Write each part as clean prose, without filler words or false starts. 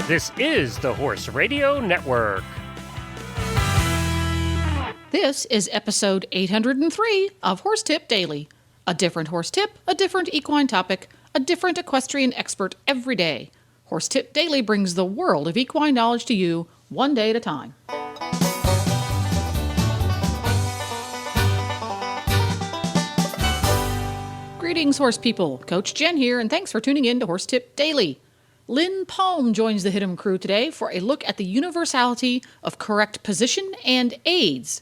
This is the Horse Radio Network. This is episode 803 of Horse Tip Daily. A different horse tip, a different equine topic, a different equestrian expert every day. Horse Tip Daily brings the world of equine knowledge to you, one day at a time. Greetings, horse people. Coach Jen here, and thanks for tuning in to Horse Tip Daily. Lynn Palm joins the Hit'em crew today for a look at the universality of correct position and aids.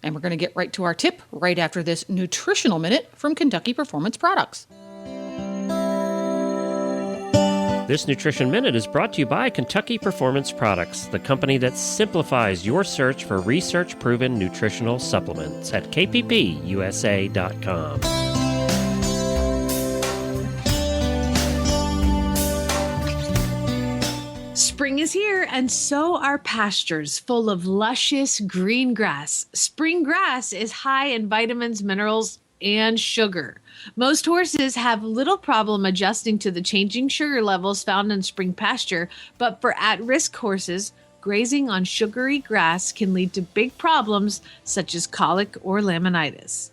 And we're going to get right to our tip right after this nutritional minute from Kentucky Performance Products. This Nutrition Minute is brought to you by Kentucky Performance Products, the company that simplifies your search for research-proven nutritional supplements at kppusa.com. Spring is here, and so are pastures full of luscious green grass. Spring grass is high in vitamins, minerals, and sugar. Most horses have little problem adjusting to the changing sugar levels found in spring pasture, but for at-risk horses, grazing on sugary grass can lead to big problems such as colic or laminitis.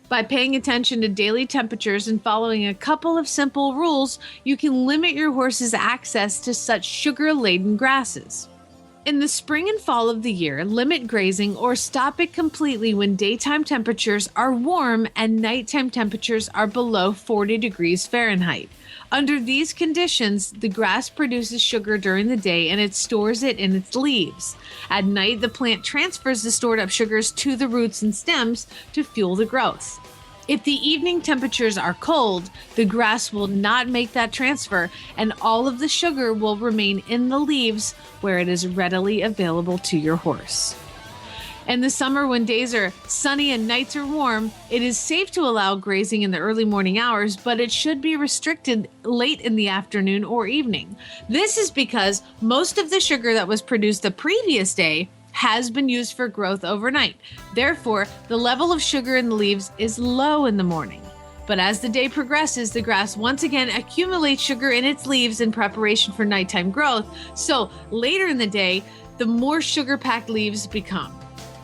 By paying attention to daily temperatures and following a couple of simple rules, you can limit your horse's access to such sugar-laden grasses. In the spring and fall of the year, limit grazing or stop it completely when daytime temperatures are warm and nighttime temperatures are below 40 degrees Fahrenheit. Under these conditions, the grass produces sugar during the day and it stores it in its leaves. At night, the plant transfers the stored up sugars to the roots and stems to fuel the growth. If the evening temperatures are cold, the grass will not make that transfer and all of the sugar will remain in the leaves where it is readily available to your horse. In the summer, when days are sunny and nights are warm, it is safe to allow grazing in the early morning hours, but it should be restricted late in the afternoon or evening. This is because most of the sugar that was produced the previous day has been used for growth overnight. Therefore, the level of sugar in the leaves is low in the morning. But as the day progresses, the grass once again accumulates sugar in its leaves in preparation for nighttime growth. So later in the day, the more sugar-packed leaves become.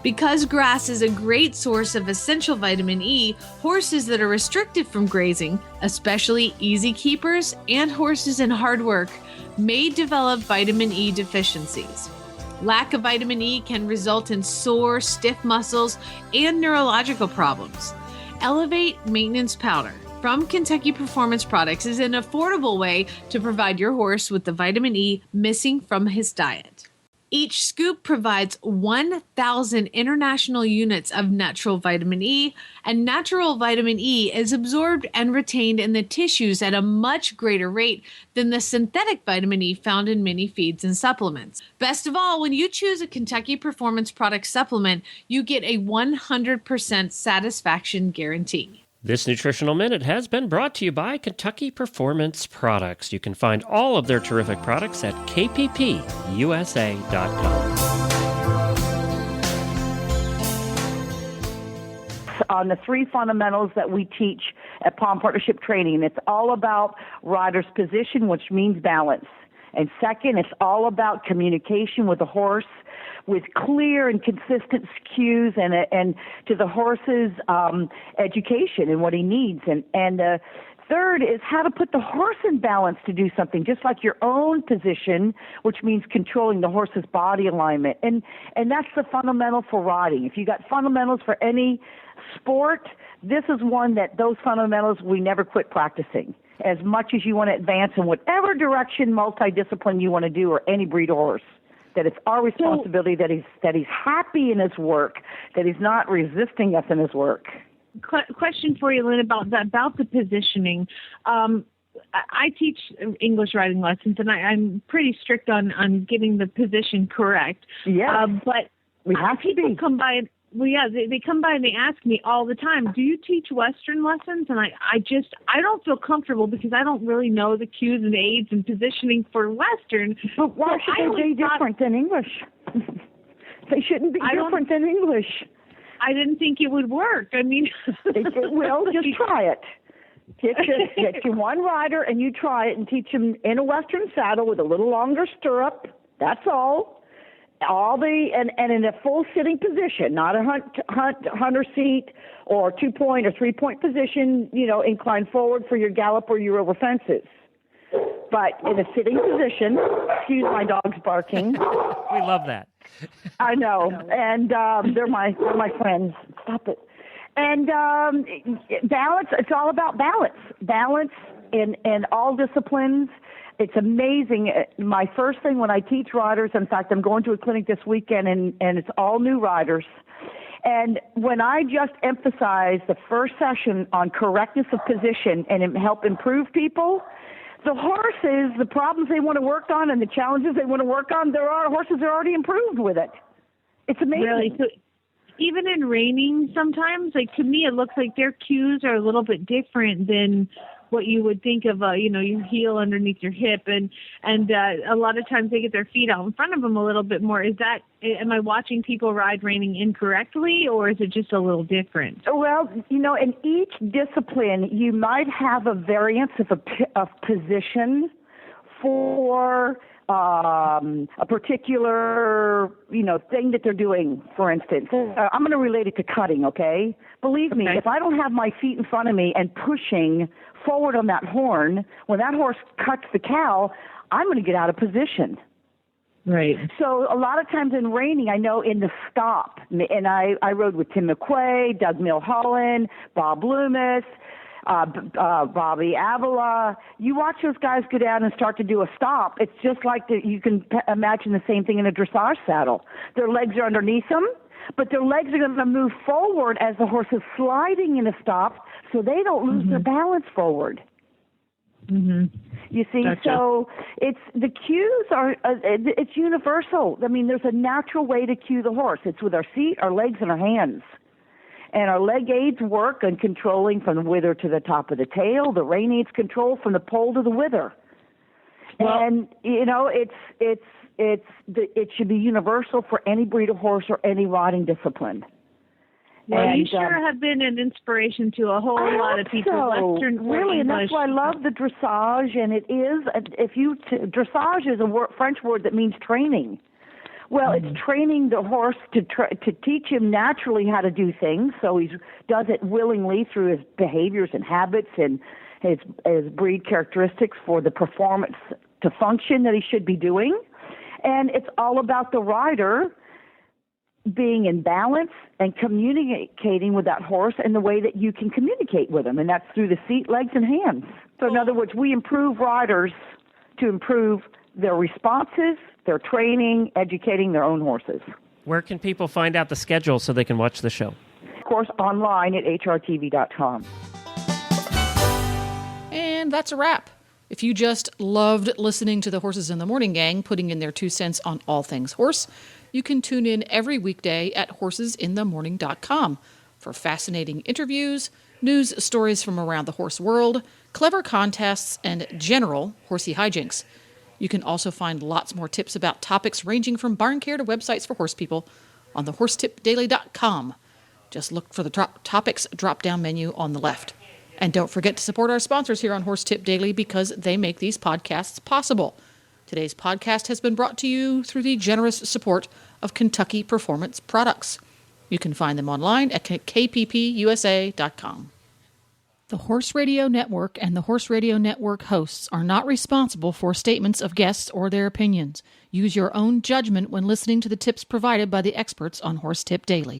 Because grass is a great source of essential vitamin E, horses that are restricted from grazing, especially easy keepers and horses in hard work, may develop vitamin E deficiencies. Lack of vitamin E can result in sore, stiff muscles and neurological problems. Elevate Maintenance Powder from Kentucky Performance Products is an affordable way to provide your horse with the vitamin E missing from his diet. Each scoop provides 1,000 international units of natural vitamin E, and natural vitamin E is absorbed and retained in the tissues at a much greater rate than the synthetic vitamin E found in many feeds and supplements. Best of all, when you choose a Kentucky Performance Product supplement, you get a 100% satisfaction guarantee. This Nutritional Minute has been brought to you by Kentucky Performance Products. You can find all of their terrific products at kppusa.com. On the three fundamentals that we teach at Palm Partnership Training, it's all about rider's position, which means balance. And second, it's all about communication with the horse, with clear and consistent cues and to the horse's education and what he needs. And third is how to put the horse in balance to do something, just like your own position, which means controlling the horse's body alignment. And that's the fundamental for riding. If you got fundamentals for any sport, this is one that those fundamentals we never quit practicing. As much as you want to advance in whatever direction, multidiscipline you want to do, or any breed of horse. That it's our responsibility that he's happy in his work, that he's not resisting us in his work. Question for you, Lynn, about the positioning. I teach English riding lessons, and I'm pretty strict on getting the position correct. Yeah, but we have to be. Come by. Well, yeah, they come by and they ask me all the time, do you teach Western lessons? And I don't feel comfortable because I don't really know the cues and aids and positioning for Western. But why should they be different than English? They shouldn't be different than English. I didn't think it would work. I mean, it will. Just try it. Get you one rider and you try it and teach them in a Western saddle with a little longer stirrup. That's all. And in a full sitting position, not a hunter seat or 2-point or 3-point position, incline forward for your gallop or your over fences. But in a sitting position, excuse my dog's barking. We love that. I know, and they're my friends. Stop it. And balance. It's all about balance. Balance in all disciplines. It's amazing. My first thing when I teach riders, in fact, I'm going to a clinic this weekend, and it's all new riders. And when I just emphasize the first session on correctness of position and help improve people, the horses, the problems they want to work on and the challenges they want to work on, horses are already improved with it. It's amazing. Really? So even in reining sometimes, to me, it looks like their cues are a little bit different than what you would think of, your heel underneath your hip. And a lot of times they get their feet out in front of them a little bit more. Am I watching people ride reining incorrectly, or is it just a little different? Well, in each discipline, you might have a variance of position for a particular, thing that they're doing, for instance. I'm going to relate it to cutting, okay? Believe me, if I don't have my feet in front of me and pushing forward on that horn, when that horse cuts the cow, I'm going to get out of position. Right. So a lot of times in reining, I know in the stop, and I rode with Tim McQuay, Doug Milholland, Bob Loomis, Bobby Avila. You watch those guys go down and start to do a stop. It's just like you can imagine the same thing in a dressage saddle. Their legs are underneath them, but their legs are going to move forward as the horse is sliding in a stop, so they don't lose their balance forward. Mm-hmm. You see, Gotcha. So the cues are it's universal. I mean, there's a natural way to cue the horse. It's with our seat, our legs, and our hands. And our leg aids work on controlling from the wither to the top of the tail. The rein aids control from the pole to the wither. Well, and it should be universal for any breed of horse or any riding discipline. Well, you sure have been an inspiration to a whole lot of people. Western or really, English. And that's why I love the dressage. And it is, dressage is a French word that means training. Well, it's training the horse to teach him naturally how to do things, so he does it willingly through his behaviors and habits and his breed characteristics for the performance to function that he should be doing. And it's all about the rider being in balance and communicating with that horse in the way that you can communicate with him, and that's through the seat, legs, and hands. So in other words, we improve riders to improve their responses, their training, educating their own horses. Where can people find out the schedule so they can watch the show? Of course, online at hrtv.com. And that's a wrap. If you just loved listening to the Horses in the Morning Gang putting in their 2 cents on all things horse, you can tune in every weekday at horsesinthemorning.com for fascinating interviews, news stories from around the horse world, clever contests, and general horsey hijinks. You can also find lots more tips about topics ranging from barn care to websites for horse people on the horsetipdaily.com. Just look for the topics drop-down menu on the left. And don't forget to support our sponsors here on Horse Tip Daily because they make these podcasts possible. Today's podcast has been brought to you through the generous support of Kentucky Performance Products. You can find them online at kppusa.com. The Horse Radio Network and the Horse Radio Network hosts are not responsible for statements of guests or their opinions. Use your own judgment when listening to the tips provided by the experts on Horse Tip Daily.